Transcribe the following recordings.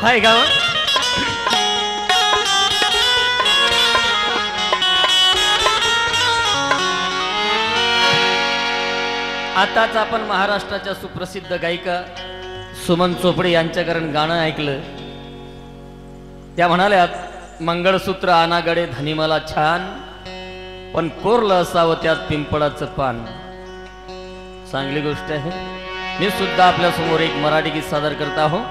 हाय गाव आताच आपण महाराष्ट्राच्या सुप्रसिद्ध गायिका सुमन चोपडे यांच्याकडून गाणं ऐकलं। त्या म्हणाल्यात मंगळसूत्र आनागडे धनी मला छान, पण कोरलं असावं त्यात पिंपळाचं पान। चांगली गोष्ट आहे। मी सुद्धा आपल्या समोर एक मराठी गीत सादर करत आहो।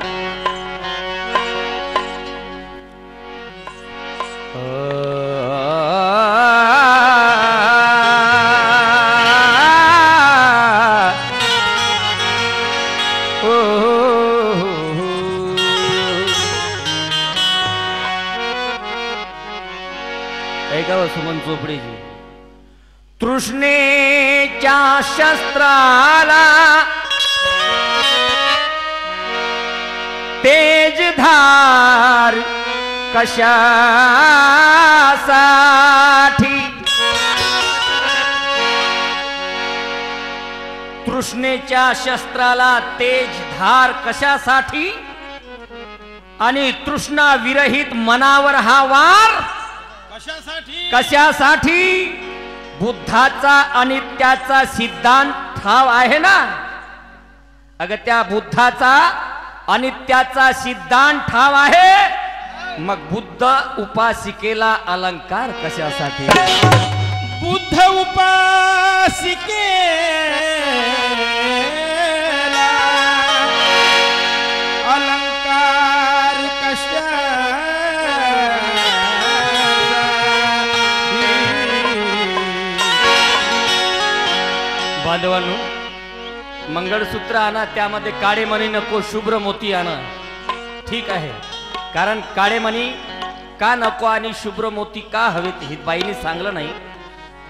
ऐकावं सुमन चोपडेजी। तृष्णेच्या शस्त्राला तेज धार कशासाठी, तृष्णेच्या शस्त्राला तेज धार कशासाठी, आणि तृष्णा विरहित मनावर हा वार कशासाठी? बुद्धाचा आणि त्याचा सिद्धांत ठाव आहे ना। अगं त्या बुद्धाचा आणि त्याचा सिद्धांत ठाव आहे, मग बुद्ध उपासिकेला अलंकार कशासाठी? बुद्ध उपासिकेला अलंकार कशा? बांधवांनो, मंगळसूत्र आणा, त्यामध्ये काळे मणी नको, शुभ्र मोती आणा। ठीक आहे, कारण काळे मणी का नको आणि शुभ्र मोती का हवेत ही बाईने सांगलं नाही।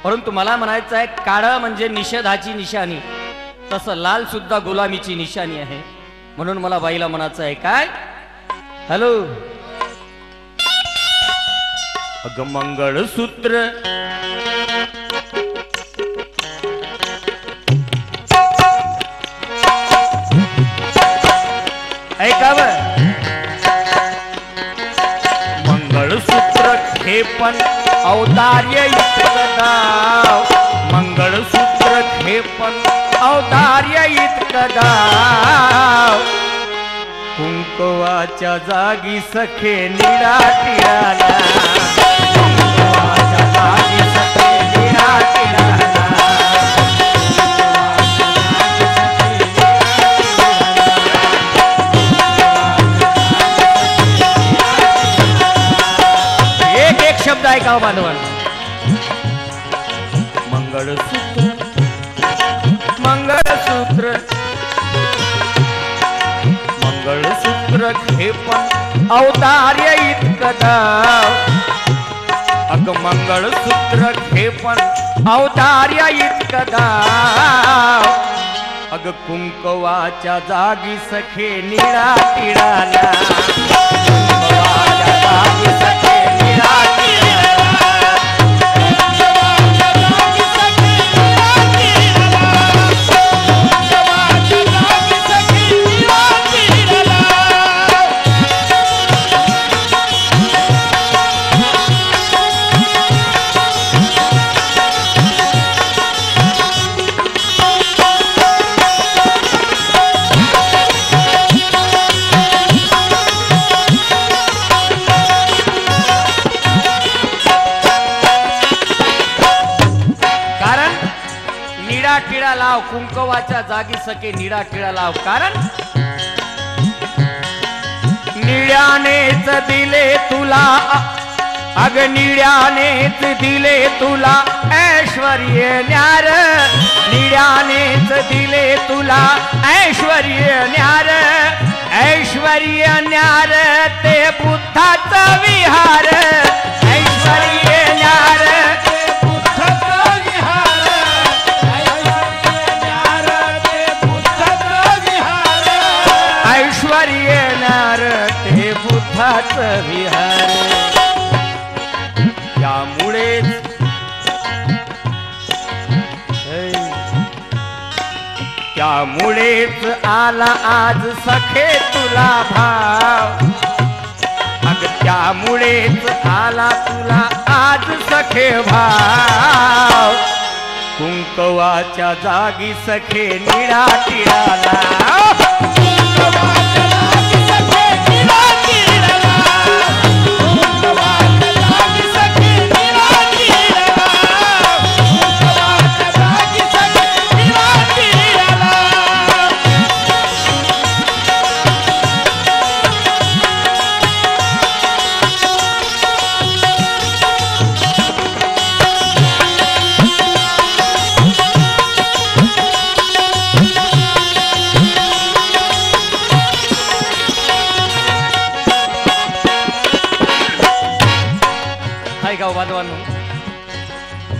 परंतु मला म्हणायचं आहे, काळं म्हणजे निषेधाची निशाणी, तसं लाल सुद्धा गुलामीची निशाणी आहे। म्हणून मला बाईला म्हणायचं आहे काय, हॅलो अगं मंगळसूत्र ऐकावं, मंगळसूत्र खेपण औदार्य इतकदाव, मंगळसूत्र खेपण औदार्य इतकदाव, कुंकवाच्या जागी सखे निळा टिळाला, कुंकवाच्या जागी सखे निळा टिळाला। शब्द ऐकावं बांधवांनो, मंगळसूत्र मंगळसूत्र मंगळसूत्र खेपण औदार्य इतकदाव, अगं मंगळसूत्र खेपण औदार्य इतकदाव, अगं कुंकवाच्या जागी सखे निळा टिळाला, कुंकवाच्या जागी सखे निळा टिळा लाव, कुंकवाच्या जागी सखे निळा टिळा लाव, कारण निळ्यानेच दिले तुला, अग निळ्यानेच दिले तुला ऐश्वर्य न्यार, निळ्यानेच दिले तुला ऐश्वर्य न्यार, ऐश्वर्य न्यार ते बुद्धाचा विहार, ऐश्वर्य न्यार विहार। त्यामुळेच आला आज सखे तुला भाव, त्यामुळेच आला तुला आज सखे भाव कुंकवाच्या जागी सखे निळा टिळाला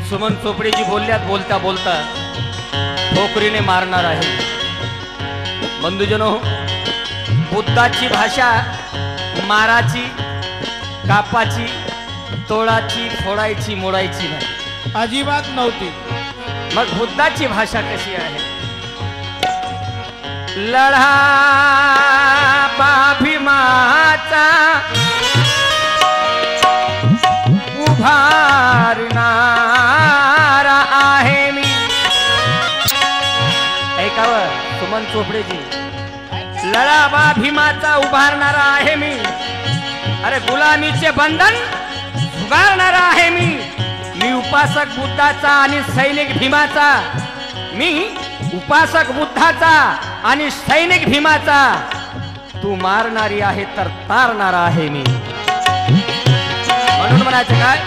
सुमन चोपडेजी बोलल्यात बोलता बोलता ठोकरीने मारणार आहे। बंधुजनो, बुद्धाची भाषा माराची, कापाची, तोडाची, फोडायची, मोडायची नाही, अजिबात नव्हती। मग बुद्धाची भाषा कशी आहे? लढा भीमाचा उभारणारा आहे मी। ऐकावं सुमन चोपडेजी, लढा भीमाचा उभारणारा आहे मी। अरे गुलामीचे बंधन झुगारणारा आहे मी। मी उपासक बुद्धाचा आणि सैनिक भीमाचा। मी उपासक बुद्धाचा आणि सैनिक भीमाचा। तू मारणारी आहे तर तारणारा आहे मी। म्हणून म्हणायचं काय?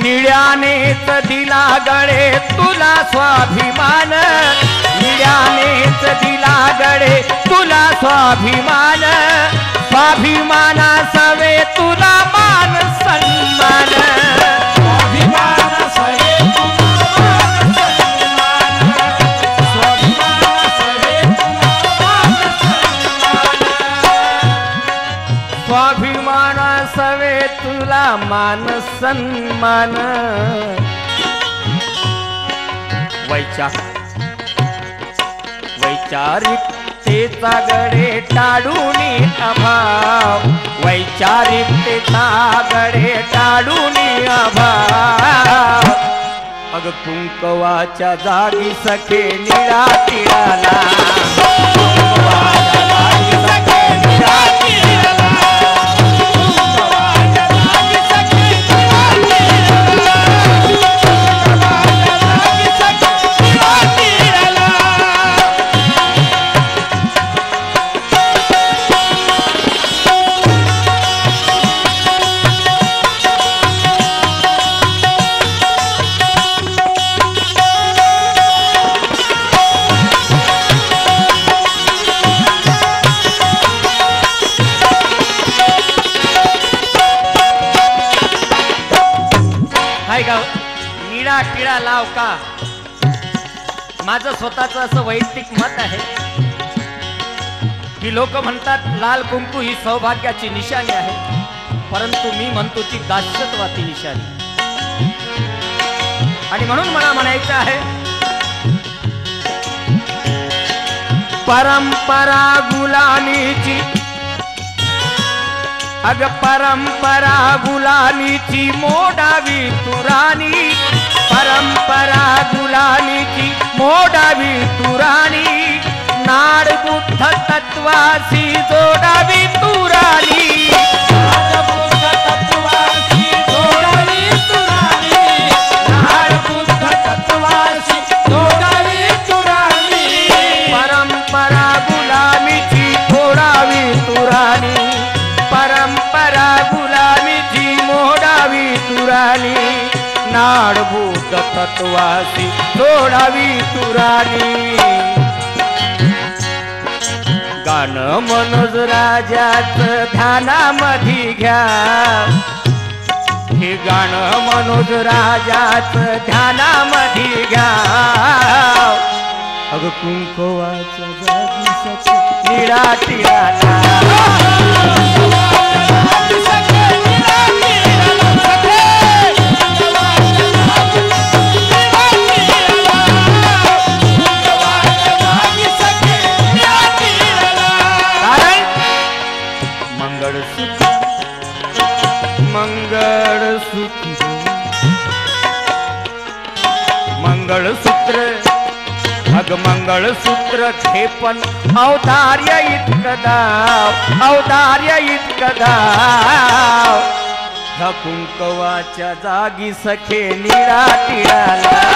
निळ्यानेच दिला गळे तुला स्वाभिमान, निळ्यानेच दिला गळे तुला स्वाभिमान। स्वाभिमाना सवे तुला मान सन्मान, स्वाभिमाना सवे तुला मान सन्मान, स्वाभिमाना सवे तुला मान सन्मान, स्वाभिमाना सवे तुला मान सन्मान। वैचारिकतेचा गडे टाळून अभाव, वैचारिकतेचा गडे टाळून अभाव। अग कुंकवाच्या जागी सखे निळा टिळाला, कुंकवाच्या जागी सखे निळा टिळाला। निळा टिळा लाव का? माझं स्वतःचं असं वैयक्तिक मत आहे की लोक म्हणतात लाल कुंकू ही सौभाग्याची निशाणी आहे, परंतु मी म्हणतो ती दास्यत्वाची निशाणी। आणि म्हणून मला म्हणायचं आहे, परंपरा गुलामीची, अग परंपरा गुलामीची मोडावी तुराणी, परंपरा गुलामीची मोडावी तुराणी। नाड बुद्ध तत्वासी जोडावी तुराणी, नाड बुद्ध तत्वासी जोडावी तुराणी, नाड बुद्ध तत्वासी जोडावी तुराणी। परंपरा गुलामीची मोडावी तुराणी, परंपरा गुलामीची मोडावी तुराणी। नाड बुद्ध तत्वासी जोडावी तुराणी। गाणं मनोज राजाचं ध्यानामधी घ्या, हे गाणं मनोज राजाचं ध्यानामधी घ्या। अग कुंकवाच्या जागी सखे निळा टिळाला, कारण मंगळसूत्र अग मंगळसूत्र खेपण औदार्य इतकं दाव औदार्य इतकं दाव ह्या कुंकवाच्या जागी सखे निळा टिळाला